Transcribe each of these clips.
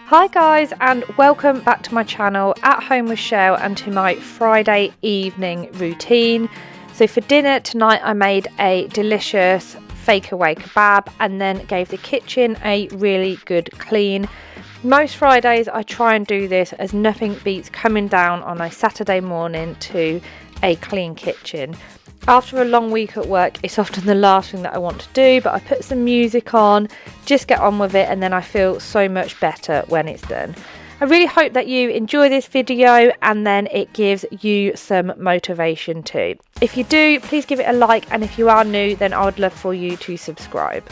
Hi guys, and welcome back to my channel At Home with Shell and to my Friday evening routine. So for dinner tonight I made a delicious Fakeaway kebab and then gave the kitchen a really good clean. Most Fridays I try and do this as nothing beats coming down on a Saturday morning to a clean kitchen. After a long week at work, it's often the last thing that I want to do, but I put some music on, just get on with it, and then I feel so much better when it's done. I really hope that you enjoy this video and then it gives you some motivation too. If you do, please give it a like, and if you are new, then I would love for you to subscribe.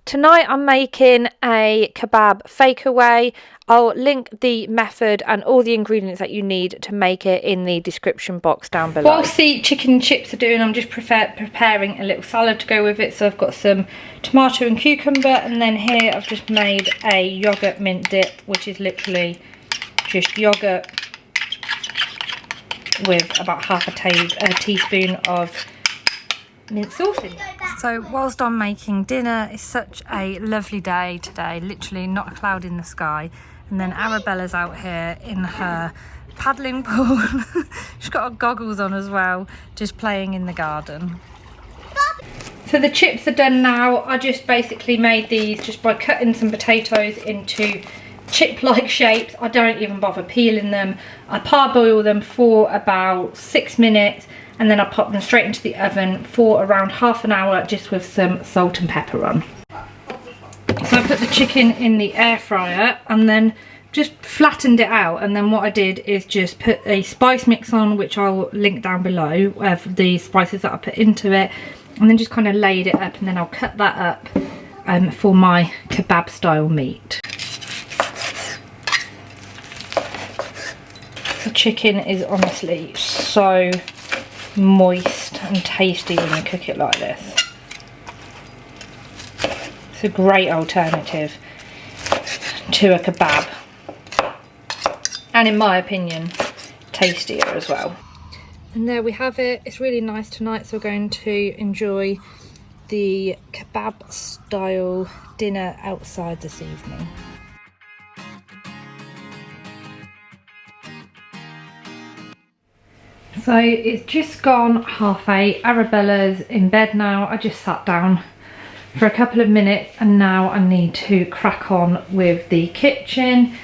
Tonight I'm making a kebab fakeaway. I'll link the method and all the ingredients that you need to make it in the description box down below. Whilst the chicken and chips are doing, I'm just preparing a little salad to go with it. So I've got some tomato and cucumber, and then here I've just made a yogurt mint dip, which is literally just yogurt with about half a teaspoon of mint sauce in it. So whilst I'm making dinner, it's such a lovely day today, literally not a cloud in the sky. And then Arabella's out here in her paddling pool. She's got her goggles on as well, just playing in the garden. So the chips are done now. I just basically made these just by cutting some potatoes into chip-like shapes. I don't even bother peeling them. I parboil them for about 6 minutes, and then I pop them straight into the oven for around half an hour, just with some salt and pepper on. So I put the chicken in the air fryer and then just flattened it out, and then what I did is just put a spice mix on, which I'll link down below, of the spices that I put into it, and then just kind of laid it up, and then I'll cut that up for my kebab style meat. The chicken is honestly so moist and tasty when you cook it like this. It's a great alternative to a kebab, and in my opinion tastier as well. And there we have it. It's really nice tonight, so we're going to enjoy the kebab style dinner outside this evening. So it's just gone 8:30. Arabella's in bed now. I just sat down for a couple of minutes, and now I need to crack on with the kitchen,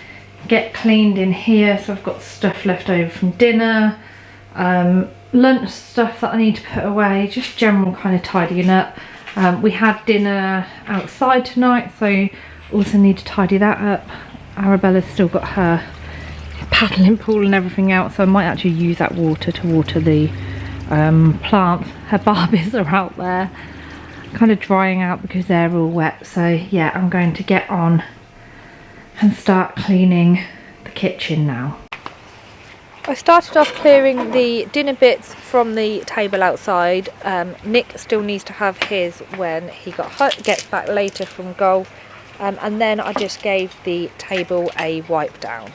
get cleaned in here. So I've got stuff left over from dinner, lunch stuff that I need to put away, just general kind of tidying up. We had dinner outside tonight, so also need to tidy that up. Arabella's still got her paddling pool and everything else, so I might actually use that water to water the plants. Her barbies are out there kind of drying out because they're all wet. So yeah, I'm going to get on and start cleaning the kitchen now. I started off clearing the dinner bits from the table outside. Nick still needs to have his when he gets back later from golf, and then I just gave the table a wipe down.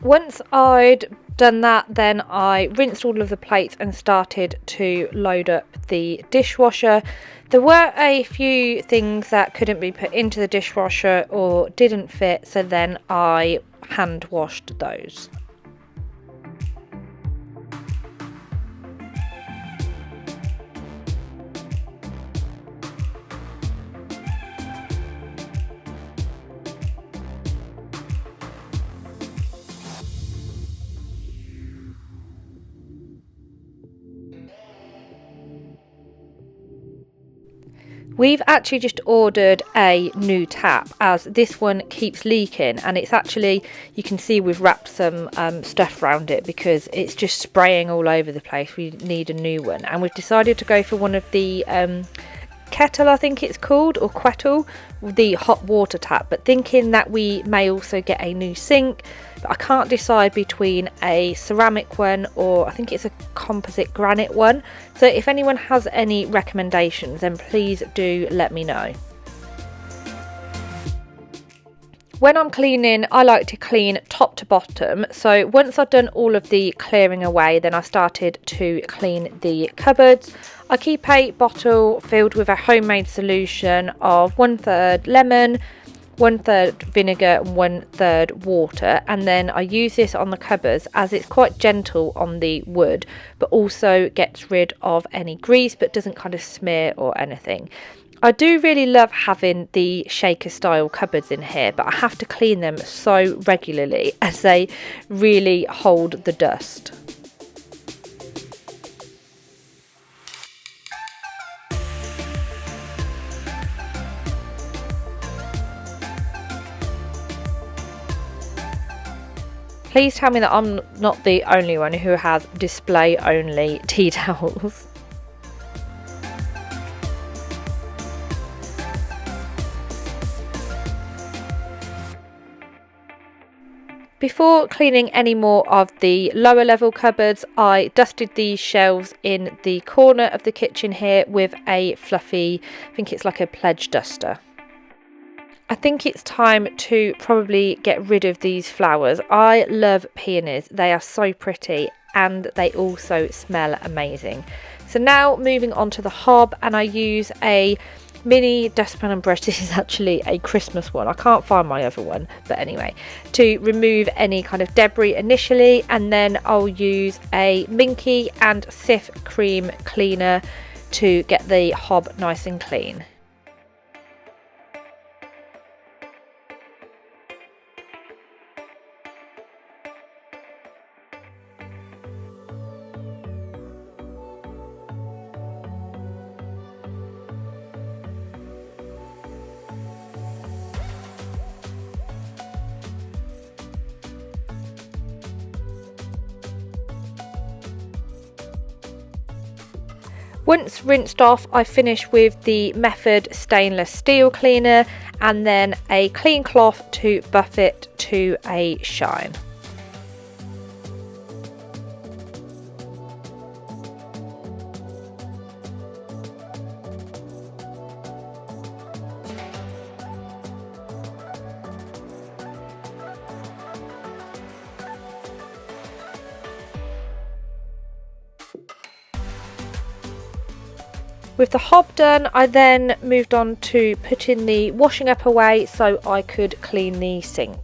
Once I'd done that, then I rinsed all of the plates and started to load up the dishwasher. There were a few things that couldn't be put into the dishwasher or didn't fit, so then I hand washed those. We've actually just ordered a new tap, as this one keeps leaking, and it's actually, you can see we've wrapped some stuff around it because it's just spraying all over the place. We need a new one, and we've decided to go for one of the kettle, I think it's called, or kettle, the hot water tap, but thinking that we may also get a new sink. But I can't decide between a ceramic one or I think it's a composite granite one. So if anyone has any recommendations, then please do let me know. When I'm cleaning, I like to clean top to bottom. So once I've done all of the clearing away, then I started to clean the cupboards. I keep a bottle filled with a homemade solution of 1/3 lemon, 1/3 vinegar and 1/3 water, and then I use this on the cupboards as it's quite gentle on the wood, but also gets rid of any grease but doesn't kind of smear or anything. I do really love having the shaker style cupboards in here, but I have to clean them so regularly as they really hold the dust. Please tell me that I'm not the only one who has display only tea towels. Before cleaning any more of the lower level cupboards, I dusted these shelves in the corner of the kitchen here with a fluffy, I think it's like a pledge duster. I think it's time to probably get rid of these flowers. I love peonies, they are so pretty and they also smell amazing. So now moving on to the hob, and I use a mini dustpan and brush. This is actually a Christmas one, I can't find my other one, but anyway, to remove any kind of debris initially, and then I'll use a Minky and Cif cream cleaner to get the hob nice and clean. Once rinsed off, I finish with the Method stainless steel cleaner and then a clean cloth to buff it to a shine. With the hob done, I then moved on to putting the washing up away so I could clean the sink.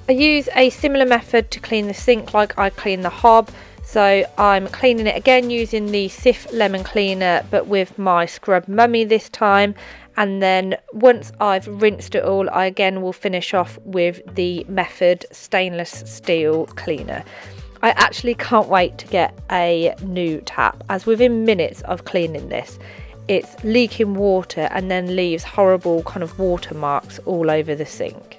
I use a similar method to clean the sink like I clean the hob, so I'm cleaning it again using the Cif lemon cleaner but with my Scrub Mummy this time, and then once I've rinsed it all, I again will finish off with the Method stainless steel cleaner. I actually can't wait to get a new tap, as within minutes of cleaning this, it's leaking water and then leaves horrible kind of watermarks all over the sink.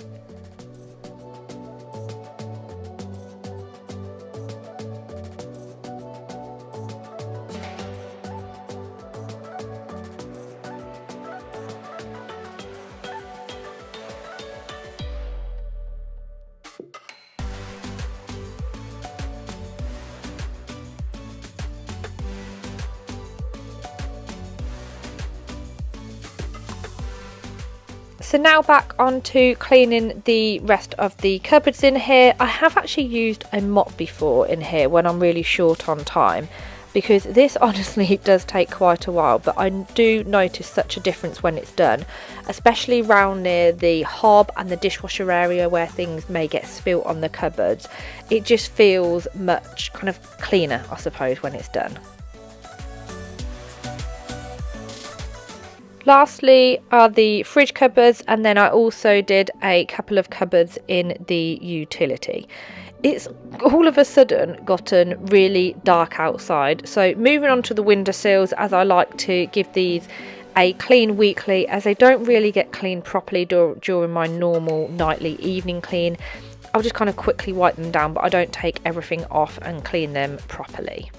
So now back onto cleaning the rest of the cupboards in here. I have actually used a mop before in here when I'm really short on time, because this honestly does take quite a while, but I do notice such a difference when it's done, especially round near the hob and the dishwasher area where things may get spilt on the cupboards. It just feels much kind of cleaner, I suppose, when it's done. Lastly are the fridge cupboards, and then I also did a couple of cupboards in the utility. It's all of a sudden gotten really dark outside, so moving on to the windowsills, as I like to give these a clean weekly, as they don't really get cleaned properly during my normal nightly evening clean. I'll just kind of quickly wipe them down, but I don't take everything off and clean them properly.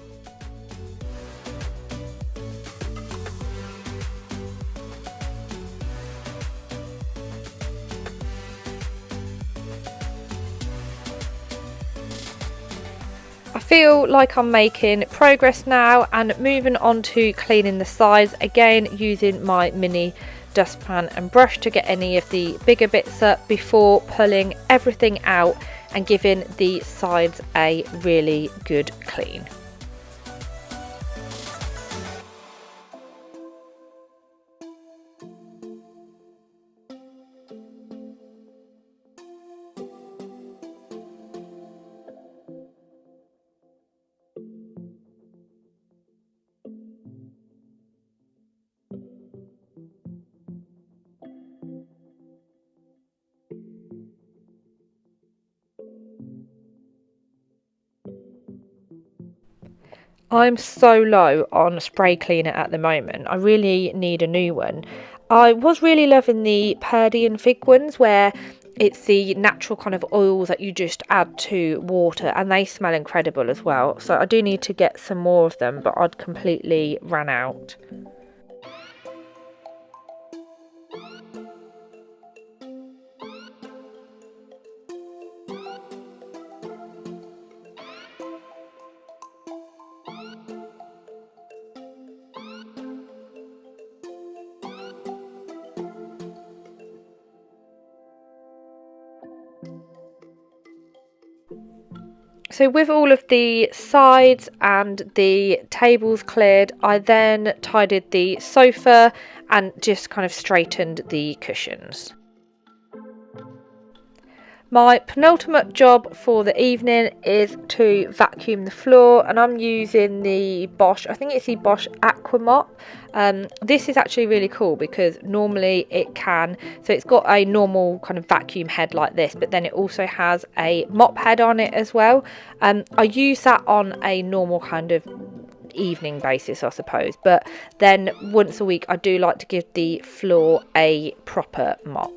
feel like I'm making progress now, and moving on to cleaning the sides, again using my mini dustpan and brush to get any of the bigger bits up before pulling everything out and giving the sides a really good clean. I'm so low on spray cleaner at the moment. I really need a new one. I was really loving the Purdy and Fig ones where it's the natural kind of oils that you just add to water, and they smell incredible as well. So I do need to get some more of them, but I'd completely ran out. So with all of the sides and the tables cleared, I then tidied the sofa and just kind of straightened the cushions. My penultimate job for the evening is to vacuum the floor, and I'm using the Bosch, I think it's the Bosch Aqua Mop. This is actually really cool because normally it can, so it's got a normal kind of vacuum head like this, but then it also has a mop head on it as well. I use that on a normal kind of evening basis, I suppose, but then once a week I do like to give the floor a proper mop.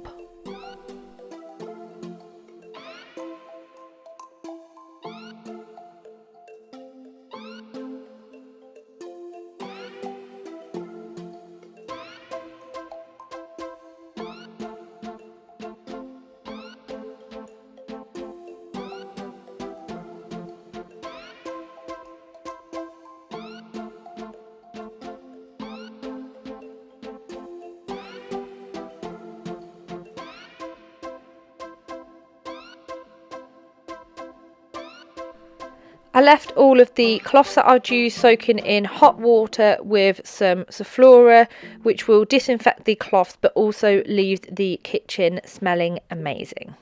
I left all of the cloths that I'd use soaking in hot water with some Sulfura, which will disinfect the cloths but also leaves the kitchen smelling amazing.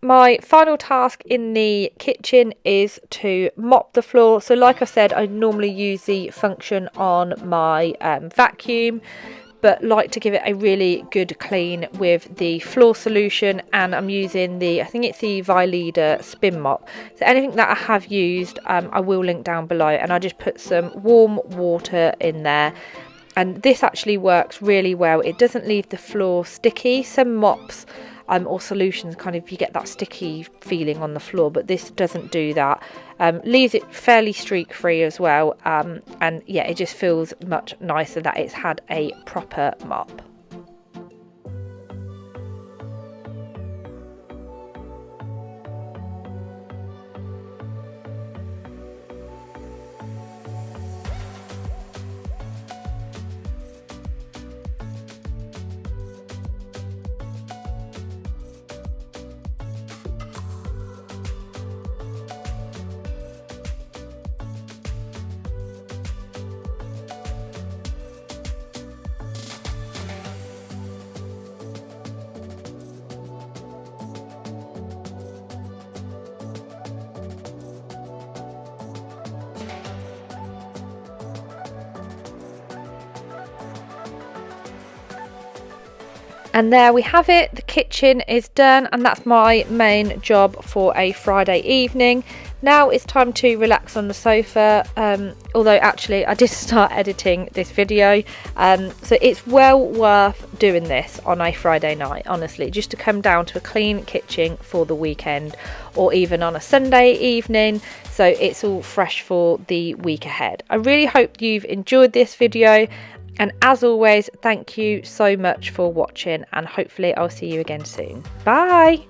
My final task in the kitchen is to mop the floor. So like I said, I normally use the function on my vacuum, but like to give it a really good clean with the floor solution, and I'm using I think it's the Vileda spin mop. So anything that I have used I will link down below, and I just put some warm water in there, and this actually works really well. It doesn't leave the floor sticky. Some mops or solutions kind of, you get that sticky feeling on the floor, but this doesn't do that. Leaves it fairly streak free as well, and yeah, it just feels much nicer that it's had a proper mop. And there we have it, the kitchen is done, and that's my main job for a Friday evening. Now it's time to relax on the sofa, although actually I did start editing this video, so it's well worth doing this on a Friday night, honestly, just to come down to a clean kitchen for the weekend, or even on a Sunday evening, so it's all fresh for the week ahead. I really hope you've enjoyed this video, And as always, thank you so much for watching, and hopefully I'll see you again soon. Bye!